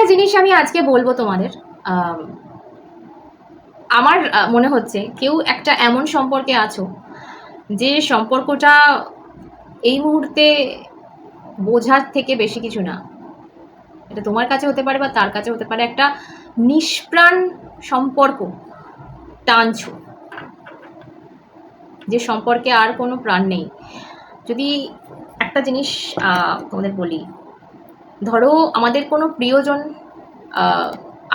একটা জিনিস আমি আজকে বলবো তোমাদের। আমার মনে হচ্ছে কেউ একটা এমন সম্পর্কে আছো যে সম্পর্কটা এই মুহূর্তে বোঝার থেকে বেশি কিছু না। এটা তোমার কাছে হতে পারে বা তার কাছে হতে পারে, একটা নিষ্প্রাণ সম্পর্ক টানছো, যে সম্পর্কে আর কোনো প্রাণ নেই। যদি একটা জিনিস তোমাদের বলি, ধরো আমাদের কোনো প্রিয়জন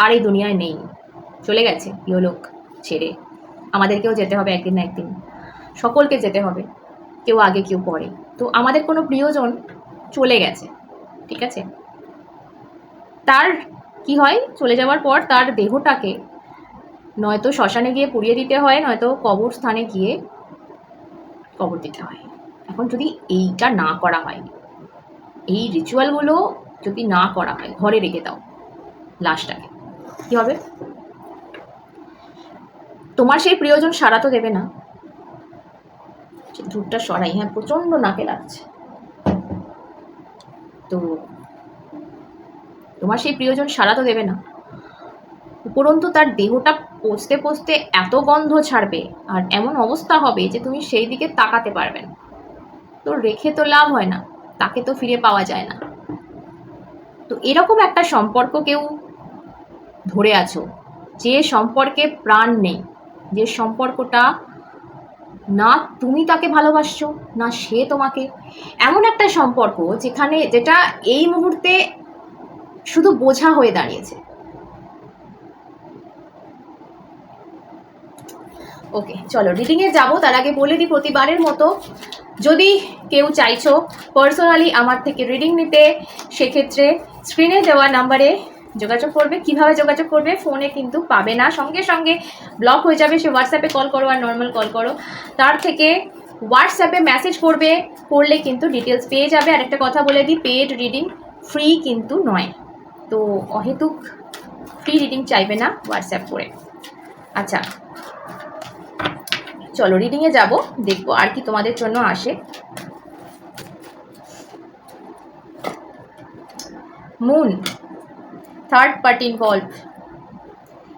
আর এই দুনিয়ায় নেই, চলে গেছে ইহলোক ছেড়ে। আমাদেরকেও যেতে হবে একদিন না একদিন, সকলকে যেতে হবে, কেউ আগে কেউ পরে। তো আমাদের কোনো প্রিয়জন চলে গেছে, ঠিক আছে, তার কি হয়, চলে যাওয়ার পর তার দেহটাকে নয়তো শ্মশানে গিয়ে পুড়িয়ে দিতে হয়, নয়তো কবরস্থানে গিয়ে কবর দিতে হয়। এখন যদি এইটা না করা হয়, এই রিচুয়ালগুলো যদি না করা হয়, ঘরে রেখে দাও লাশটাকে, কি হবে? তোমার সেই প্রিয়জন সাড়া তো দেবে না। ধূপটা সরাই, হ্যাঁ প্রচন্ড নাকে লাগছে। তো তোমার সেই প্রিয়জন সাড়া তো দেবে না, উপরন্তু তার দেহটা পচতে পচতে এত গন্ধ ছাড়বে আর এমন অবস্থা হবে যে তুমি সেই দিকে তাকাতে পারবে না। তো রেখে তো লাভ হয় না, তাকে তো ফিরে পাওয়া যায় না। তো এরকম একটা সম্পর্ক কেউ ধরে আছো, যে সম্পর্কে প্রাণ নেই, যে সম্পর্কটা না তুমি তাকে ভালোবাসছো না সে তোমাকে, এমন একটা সম্পর্ক যেটা এই মুহূর্তে শুধু বোঝা হয়ে দাঁড়িয়েছে। ওকে, চলো রিডিংয়ে যাবো। তার আগে বলে দিই প্রতিবারের মতো, যদি কেউ চাইছো পার্সোনালি আমার থেকে রিডিং নিতে, সেক্ষেত্রে স্ক্রিনে দেওয়া নাম্বারে যোগাযোগ করবে। কিভাবে যোগাযোগ করবে? ফোনে কিন্তু পাবে না, সঙ্গে সঙ্গে ব্লক হয়ে যাবে। সে হোয়াটসঅ্যাপে কল করো আর নর্মাল কল করো, তার থেকে হোয়াটসঅ্যাপে মেসেজ করলে কিন্তু ডিটেলস পেয়ে যাবে। আর একটা কথা বলে দিই, পেড রিডিং ফ্রি কিন্তু নয়, তো অহেতুক ফ্রি রিডিং চাইবে না হোয়াটসঅ্যাপ করে। আচ্ছা চলো রিডিংয়ে যাব, দেখবো আর কি তোমাদের জন্য আসে। Moon, third party involve,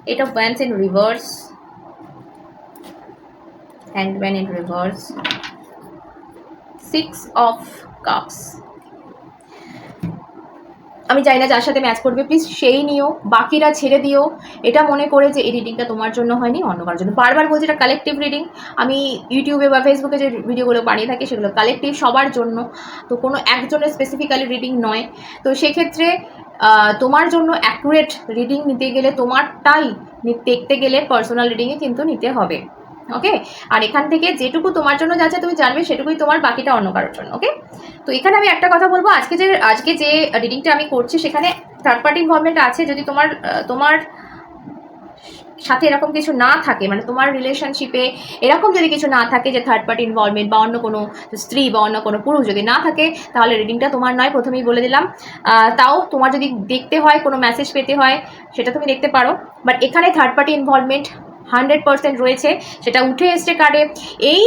Eight of Wands in reverse, Hangman in reverse, Six of Cups। আমি চাই না যার সাথে ম্যাচ করবে প্লিজ সেই নিও, বাকিরা ছেড়ে দিও। এটা মনে করে যে এই রিডিংটা তোমার জন্য হয়নি, অন্য কারোর জন্য। বারবার বলছি এটা কালেকটিভ রিডিং। আমি ইউটিউবে বা ফেসবুকে যে ভিডিওগুলো বানিয়ে থাকি সেগুলো কালেকটিভ, সবার জন্য, তো কোনো একজনের স্পেসিফিক্যালি রিডিং নয়। তো সেক্ষেত্রে তোমার জন্য অ্যাকুরেট রিডিং নিতে গেলে, তোমারটাই দেখতে গেলে পার্সোনাল রিডিংয়ে কিন্তু নিতে হবে। ওকে, আর এখান থেকে যেটুকু তোমার জন্য যাচ্ছে তুমি জানবে সেটুকুই তোমার, বাকিটা অন্য কারোর জন্য। ওকে, তো এখানে আমি একটা কথা বলবো, আজকে যে রিডিংটা আমি করছি সেখানে থার্ড পার্টি ইনভলভমেন্ট আছে। যদি তোমার সাথে এরকম কিছু না থাকে, মানে তোমার রিলেশনশিপে এরকম যদি কিছু না থাকে যে থার্ড পার্টি ইনভলভমেন্ট বা অন্য কোনো স্ত্রী বা অন্য কোনো পুরুষ যদি না থাকে, তাহলে রিডিংটা তোমার নয়, প্রথমেই বলে দিলাম। তাও তোমার যদি দেখতে হয়, কোনো মেসেজ পেতে হয়, সেটা তুমি দেখতে পারো। বাট এখানে থার্ড পার্টি ইনভলভমেন্ট 100% রয়েছে, সেটা উঠে এসছে কার্ডে। এই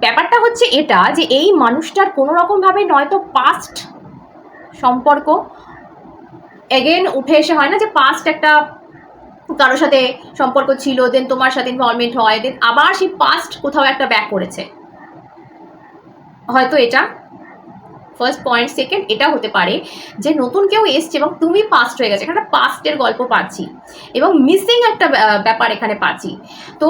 ব্যাপারটা হচ্ছে এটা, যে এই মানুষটার কোনো রকমভাবে নয়তো পাস্ট সম্পর্ক এগেন উঠে এসে, হয় না যে পাস্ট একটা কারোর সাথে সম্পর্ক ছিল, দেন তোমার সাথে ইনভলভমেন্ট হয়, দেন আবার সেই পাস্ট কোথাও একটা ব্যাক করেছে, হয়তো এটা ফার্স্ট পয়েন্ট। সেকেন্ড, এটা হতে পারে যে নতুন কেউ এসছে এবং তুমি পাস্ট হয়ে গেছে, এখানে পাস্টের গল্প পাচ্ছি এবং মিসিং একটা ব্যাপার এখানে পাচ্ছি। তো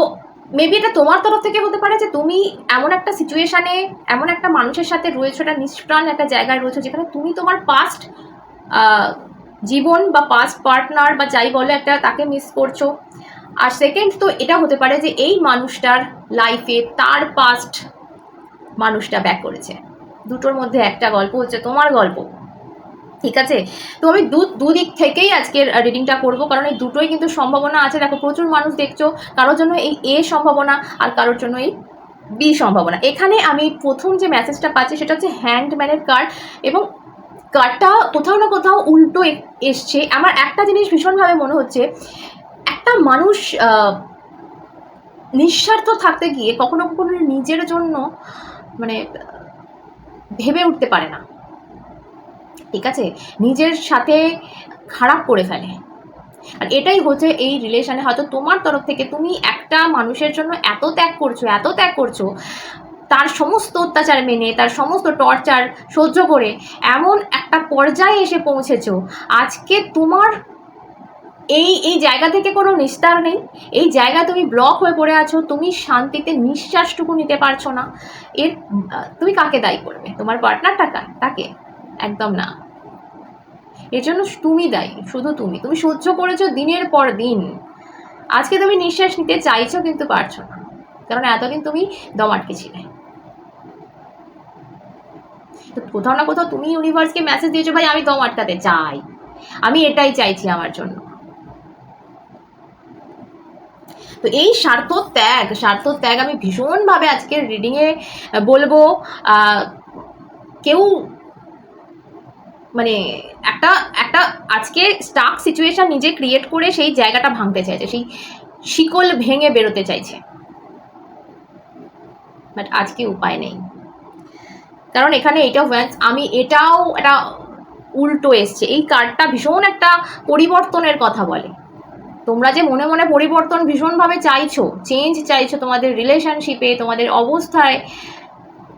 মেবি এটা তোমার তরফ থেকে হতে পারে যে তুমি এমন একটা সিচুয়েশানে, এমন একটা মানুষের সাথে রয়েছো, একটা নিষ্প্রাণ একটা জায়গায় রয়েছো, যেখানে তুমি তোমার পাস্ট জীবন বা পাস্ট পার্টনার বা যাই বলো একটা, তাকে মিস করছো। আর সেকেন্ড, তো এটা হতে পারে যে এই মানুষটার লাইফে তার পাস্ট মানুষটা ব্যাক করেছে। দুটোর মধ্যে একটা গল্প হচ্ছে তোমার গল্প, ঠিক আছে? তো আমি দুদিক থেকেই আজকের রিডিংটা করব, কারণ এই দুটোই কিন্তু সম্ভাবনা আছে। দেখো প্রচুর মানুষ দেখছো, কারোর জন্য এই এ সম্ভাবনা আর কারোর জন্য এই বি সম্ভাবনা। এখানে আমি প্রথম যে মেসেজটা পাচ্ছি সেটা হচ্ছে হ্যাংডম্যানের কার্ড, এবং কার্ডটা কোথাও না কোথাও উল্টো এসছে। আমার একটা জিনিস ভীষণভাবে মনে হচ্ছে, একটা মানুষ নিঃস্বার্থ থাকতে গিয়ে কখনো কখনো নিজের জন্য মানে ভেবে উঠতে পারে না, ঠিক আছে? নিজের সাথে খারাপ করে ফেলে। আর এটাই হচ্ছে এই রিলেশনে, হয়তো তোমার তরফ থেকে তুমি একটা মানুষের জন্য এত ত্যাগ করছো, তার সমস্ত অত্যাচার মেনে, তার সমস্ত টর্চার সহ্য করে এমন একটা পর্যায়ে এসে পৌঁছেছো, আজকে তোমার এই জায়গা থেকে কোনো নিস্তার নেই। এই জায়গায় তুমি ব্লক হয়ে পড়ে আছো, তুমি শান্তিতে নিঃশ্বাসটুকু নিতে পারছো না। এর তুমি কাকে দায়ী করবে? তোমার পার্টনারটা তাকে? একদম না। এর জন্য তুমি দায়ী, শুধু তুমি সহ্য করেছো দিনের পর দিন। আজকে তুমি নিঃশ্বাস নিতে চাইছো কিন্তু পারছো না, কারণ এতদিন তুমি দম আটকে ছিলে। তো কোথাও না কোথাও তুমি ইউনিভার্সকে মেসেজ দিয়েছো, ভাই আমি দম আটকাতে চাই, আমি এটাই চাইছি আমার জন্য। তো এই স্বার্থ ত্যাগ আমি ভীষণভাবে আজকের রিডিংয়ে বলবো। কেউ মানে একটা একটা আজকে স্টাক সিচুয়েশন নিজে ক্রিয়েট করে সেই জায়গাটা ভাঙতে চাইছে, সেই শিকল ভেঙে বেরোতে চাইছে, বাট আজকে উপায় নেই। কারণ এখানে এইটা আমি এটাও একটা উল্টো এসছে। এই কার্ডটা ভীষণ একটা পরিবর্তনের কথা বলে। তোমরা যে মনে মনে পরিবর্তন ভীষণভাবে চাইছো, চেঞ্জ চাইছো তোমাদের রিলেশনশিপে, তোমাদের অবস্থায়,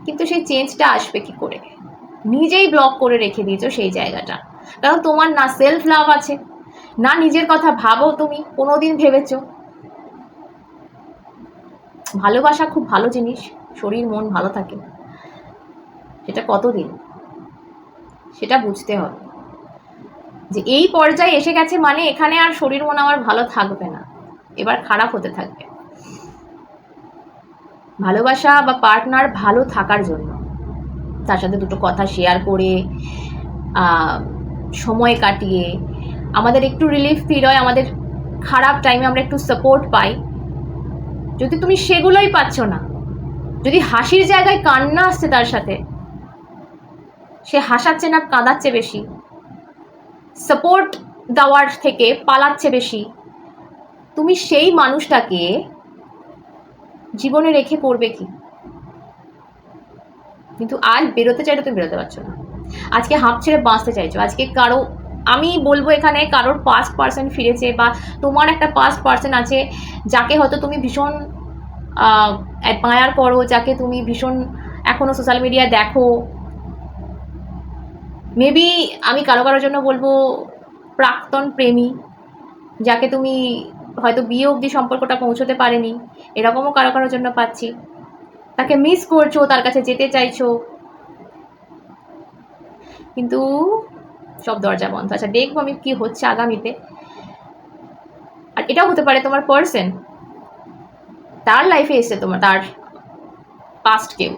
কিন্তু সেই চেঞ্জটা আসবে কি করে? নিজেই ব্লক করে রেখে দিয়েছো সেই জায়গাটা। কারণ তোমার না সেলফ লাভ আছে, না নিজের কথা ভাবো, তুমি কোনোদিন ভেবেছো। ভালোবাসা খুব ভালো জিনিস, শরীর মন ভালো থাকে, সেটা কতদিন, সেটা বুঝতে হবে যে এই পর্যায়ে এসে গেছে মানে এখানে আর শরীর মন আমার ভালো থাকবে না, এবার খারাপ হতে থাকবে। ভালোবাসা বা পার্টনার ভালো থাকার জন্য, তার সাথে দুটো কথা শেয়ার করে, সময় কাটিয়ে আমাদের একটু রিলিফ ফিল হয়, আমাদের খারাপ টাইমে আমরা একটু সাপোর্ট পাই। যদি তুমি সেগুলোই পাচ্ছ না, যদি হাসির জায়গায় কান্না আসছে তার সাথে, সে হাসাচ্ছে না কাঁদাচ্ছে বেশি, সাপোর্ট দেওয়ার থেকে পালাচ্ছে বেশি, তুমি সেই মানুষটাকে জীবনে রেখে করবে কি? কিন্তু আজ বেরোতে চাইলে তুমি বেরোতে পারছো না, আজকে হাঁপ ছেড়ে বাঁচতে চাইছো। আজকে কারো, আমি বলবো এখানে কারোর পাস্ট পার্সন ফিরেছে, বা তোমার একটা পাস্ট পার্সন আছে যাকে হয়তো তুমি ভীষণ অ্যাডমায়ার করো, যাকে তুমি ভীষণ এখনও সোশ্যাল মিডিয়ায় দেখো। মেবি আমি কারোর জন্য বলবো প্রাক্তন প্রেমী, যাকে তুমি হয়তো বিয়ে অবধি সম্পর্কটা পৌঁছতে পারেনি, এরকমও কারোর জন্য পাচ্ছি। তাকে মিস করছো, তার কাছে যেতে চাইছো, কিন্তু সব দরজা বন্ধ। আচ্ছা, দেখবো আমি কি হচ্ছে আগামীতে। আর এটাও হতে পারে তোমার পার্সন, তার লাইফে এসে তার পাস্ট কেউ,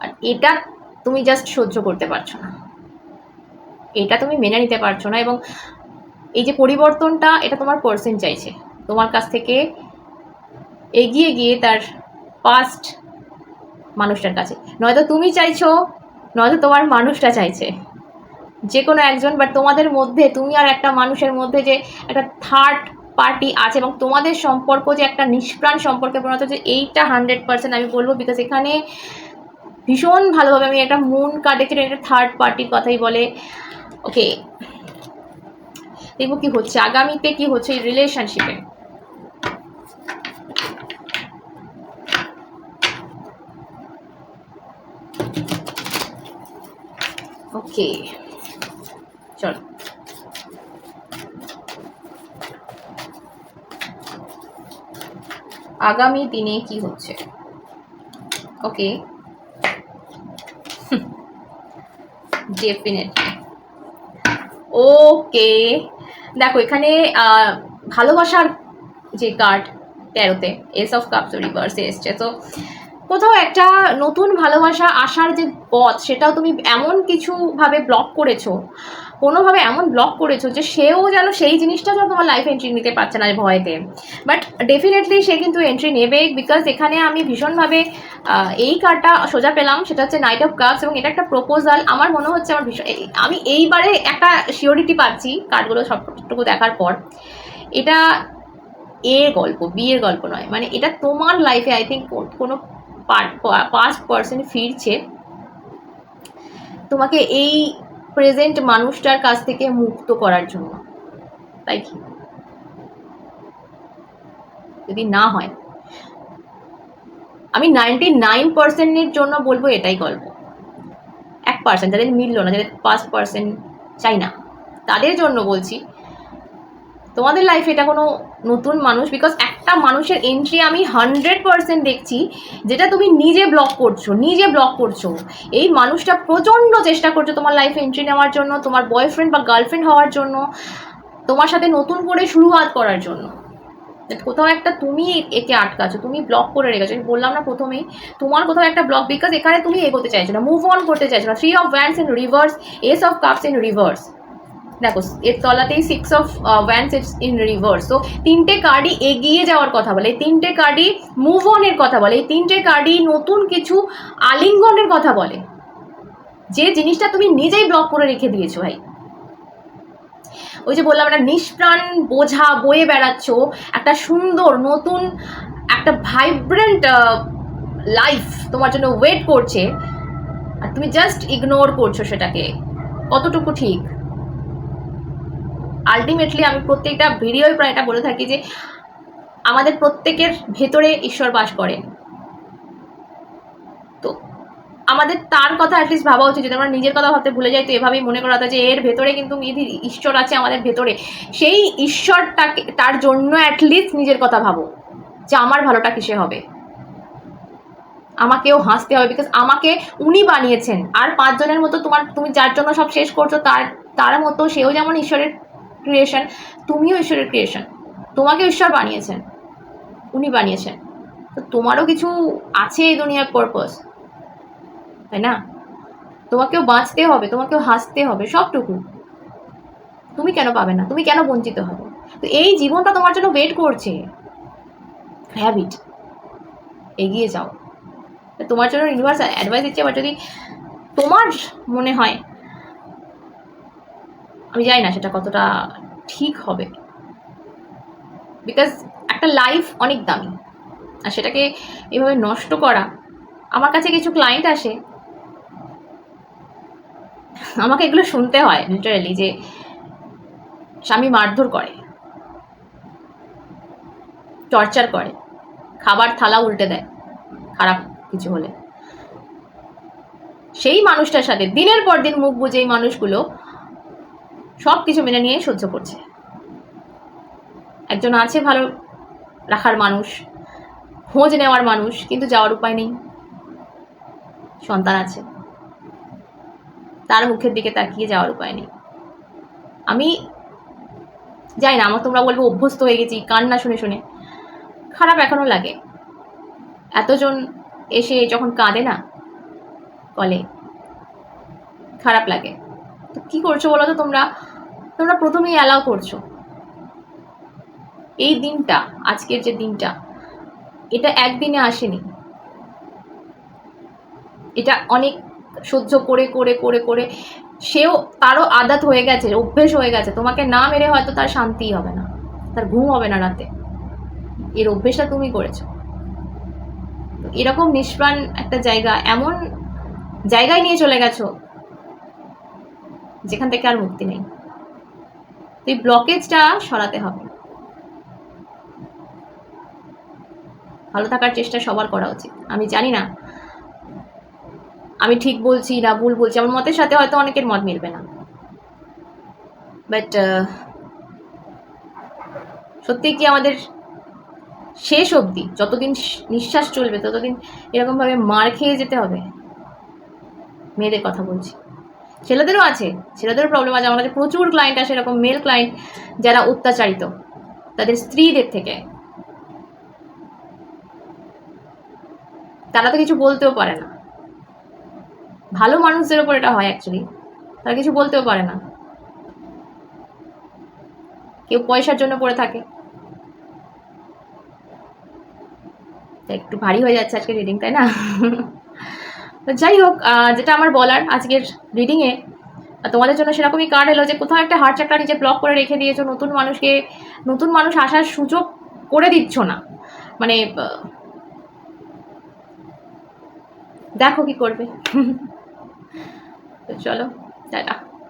আর এটা তুমি জাস্ট সহ্য করতে পারছো না, এটা তুমি মেনে নিতে পারছো না। এবং এই যে পরিবর্তনটা, এটা তোমার পার্সন চাইছে তোমার কাছ থেকে এগিয়ে গিয়ে তার পাস্ট মানুষটার কাছে। নয়তো তুমি চাইছো, নয়তো তোমার মানুষটা চাইছে, যে কোনো একজন। বাট তোমাদের মধ্যে, তুমি আর একটা মানুষের মধ্যে যে একটা থার্ড পার্টি আছে, এবং তোমাদের সম্পর্ক যে একটা নিষ্প্রাণ সম্পর্কে পরিণত হচ্ছে, এইটা 100% আমি বলবো। বিকজ এখানে ভীষণ ভালোভাবে আমি একটা মুন কার্ডে ছিল, একটা থার্ড পার্টির কথাই বলে। ওকে, দেখবো কি হচ্ছে আগামীতে, কি হচ্ছে এই রিলেশনশিপে। ওকে, চলো আগামী দিনে কি হচ্ছে। ওকে, ডেফিনেটলি। ওকে, দেখো এখানে ভালোবাসার যে কার্ড 13তে এস অফ কাপস রিভার্সে এসছে। তো কোথাও একটা নতুন ভালোবাসা আসার যে পথ, সেটাও তুমি এমন কিছুভাবে ব্লক করেছো, কোনোভাবে এমন ব্লক করেছো যে সেও যেন সেই জিনিসটা যেন তোমার লাইফে এন্ট্রি নিতে পারছে না ভয়েতে। বাট ডেফিনেটলি সে কিন্তু এন্ট্রি নেবে, বিকজ এখানে আমি ভীষণভাবে এই কার্ডটা সোজা পেলাম, সেটা হচ্ছে নাইট অফ কাপস, এবং এটা একটা প্রপোজাল। আমার মনে হচ্ছে আমার ভীষণ, আমি এইবারে একটা শিওরিটি পাচ্ছি কার্ডগুলো সবটুকু দেখার পর, এটা এর গল্প, বিয়ের গল্প নয়। মানে এটা তোমার লাইফে আই থিঙ্ক কোনো পাস্ট পার্সন ফিরছে, তোমাকে এই প্রেজেন্ট মানুষটার কাছ থেকে মুক্ত করার জন্য, তাই কি? যদি না হয়, আমি 99% জন্য বলবো এটাই গল্প। 1% যাদের মিলল না, যাদের 5% চাই না, তাদের জন্য বলছি তোমাদের লাইফে এটা কোনো নতুন মানুষ, বিকজ একটা মানুষের এন্ট্রি আমি 100% দেখছি যেটা তুমি নিজে ব্লক করছো। এই মানুষটা প্রচণ্ড চেষ্টা করছো তোমার লাইফে এন্ট্রি নেওয়ার জন্য, তোমার বয়ফ্রেন্ড বা গার্লফ্রেন্ড হওয়ার জন্য, তোমার সাথে নতুন করে শুরুয়াত করার জন্য। কোথাও একটা তুমি একে আটকাছো, তুমি ব্লক করে রেখেছো। আমি বললাম না প্রথমেই, তোমার কোথাও একটা ব্লক, বিকজ এখানে তুমি এগোতে চাইছো না, মুভ অন করতে চাইছো না। 3 of Wands in reverse, Ace of Cups in reverse, দেখো এর তলাতেই 6 of Wands ইন রিভার্স। তো তিনটে কার্ডই এগিয়ে যাওয়ার কথা বলে, এই তিনটে কার্ডই মুভ অনের কথা বলে, এই তিনটে কার্ডই নতুন কিছু আলিঙ্গনের কথা বলে, যে জিনিসটা তুমি নিজেই ব্লক করে রেখে দিয়েছো ভাই। ওই যে বললাম, একটা নিষ্প্রাণ বোঝা বয়ে বেড়াচ্ছ, একটা সুন্দর নতুন একটা ভাইব্রেন্ট লাইফ তোমার জন্য ওয়েট করছে, আর তুমি জাস্ট ইগনোর করছো সেটাকে। কতটুকু ঠিক? আলটিমেটলি আমি প্রত্যেকটা ভিডিওয় প্রায় এটা বলে থাকি যে আমাদের প্রত্যেকের ভেতরে ঈশ্বর বাস করেন। তো আমাদের তার কথা অ্যাটলিস্ট ভাবা উচিত। যদি আমরা নিজের কথা ভাবতে ভুলে যাই, তো এভাবেই মনে করা যে এর ভেতরে কিন্তু ঈশ্বর আছে আমাদের ভেতরে, সেই ঈশ্বরটাকে, তার জন্য অ্যাটলিস্ট নিজের কথা ভাবো যে আমার ভালোটা কিসে হবে, আমাকেও হাসতে হবে, বিকজ আমাকে উনি বানিয়েছেন। আর 5 জনের মতো তুমি যার জন্য সব শেষ করছো, তার মতো সেও যেমন ঈশ্বরের ক্রিয়েশন, তুমিও ঈশ্বরের ক্রিয়েশন, তোমাকে ঈশ্বর বানিয়েছেন, উনি বানিয়েছেন। তো তোমারও কিছু আছে এই দুনিয়ার পারপাস, তাই না? তোমাকেও বাঁচতে হবে, তোমাকেও হাসতে হবে, সবটুকু। তুমি কেন পাবে না? তুমি কেন বঞ্চিত হবে? তো এই জীবনটা তোমার জন্য ওয়েট করছে। হ্যাভ ইট, এগিয়ে যাও। তোমার জন্য ইউনিভার্স অ্যাডভাইস দিচ্ছে, বা যদি তোমার মনে হয়, আমি জানি না সেটা কতটা ঠিক হবে, বিকজ একটা লাইফ অনেক দামি, আর সেটাকে এভাবে নষ্ট করা। আমার কাছে কিছু ক্লায়েন্ট আসে, আমাকে এগুলো শুনতে হয় লিটারালি, যে স্বামী মারধর করে, টর্চার করে, খাবার থালা উল্টে দেয় খারাপ কিছু হলে। সেই মানুষটার সাথে দিনের পর দিন মুখ বুঝে এই মানুষগুলো সব কিছু মেনে নিয়ে সহ্য করছে। একজন আছে ভালো রাখার মানুষ, খোঁজ নেওয়ার মানুষ, কিন্তু যাওয়ার উপায় নেই। সন্তান আছে, তার মুখের দিকে তাকিয়ে যাওয়ার উপায় নেই। আমি যাই না, আমার তোমরা বলবো অভ্যস্ত হয়ে গেছি কান্না শুনে শুনে, খারাপ এখনো লাগে। এতজন এসে যখন কাঁদে না কলে, খারাপ লাগে। তো কি করছো বলো তো? তোমরা প্রথমেই অ্যালাউ করছো এই দিনটা, আজকের যে দিনটা, এটা একদিনে আসেনি, এটা অনেক সহ্য করে করে করে করে সেও, তারও আদত হয়ে গেছে, অভ্যেস হয়ে গেছে। তোমাকে না মেরে হয়তো তার শান্তিই হবে না, তার ঘুম হবে না রাতে, এর অভ্যেসটা তুমি করেছো। এরকম নিষ্প্রাণ একটা জায়গা, এমন জায়গায় নিয়ে চলে গেছো যেখান থেকে আর মুক্তি নেই। তো এই ব্লকেজটা সরাতে হবে। ভালো থাকার চেষ্টা সবার করা উচিত। আমি জানি না আমি ঠিক বলছি না ভুল বলছি, আমার মতের সাথে হয়তো অনেকের মত মিলবে না, বাট সত্যি কি আমাদের শেষ অবধি যতদিন নিঃশ্বাস চলবে ততদিন এরকমভাবে মার খেয়ে যেতে হবে? মেয়েদের কথা বলছি, ছেলেদেরও আছে, ছেলেদেরও প্রবলেম আছে। আমার কাছে প্রচুর ক্লায়েন্ট আসে এরকম মেল ক্লায়েন্ট, যারা অত্যাচারিত তাদের স্ত্রীদের থেকে। তারা তো কিছু বলতেও পারে না, ভালো মানুষদের ওপর এটা হয় অ্যাকচুয়ালি, তারা কিছু বলতেও পারে না। কেউ পয়সার জন্য পড়ে থাকে। একটু ভারী হয়ে যাচ্ছে আজকের রিডিং, তাই না? তো যাই হোক, যেটা আমার বলার আজকের রিডিংয়ে, তোমাদের জন্য সেরকমই কার্ড এলো যে কোথাও একটা হার্ট চাকরা নিজে ব্লক করে রেখে দিয়েছো, নতুন মানুষ আসার সুযোগ করে দিচ্ছ না। মানে দেখো কি করবে। তো চলো, টাটা।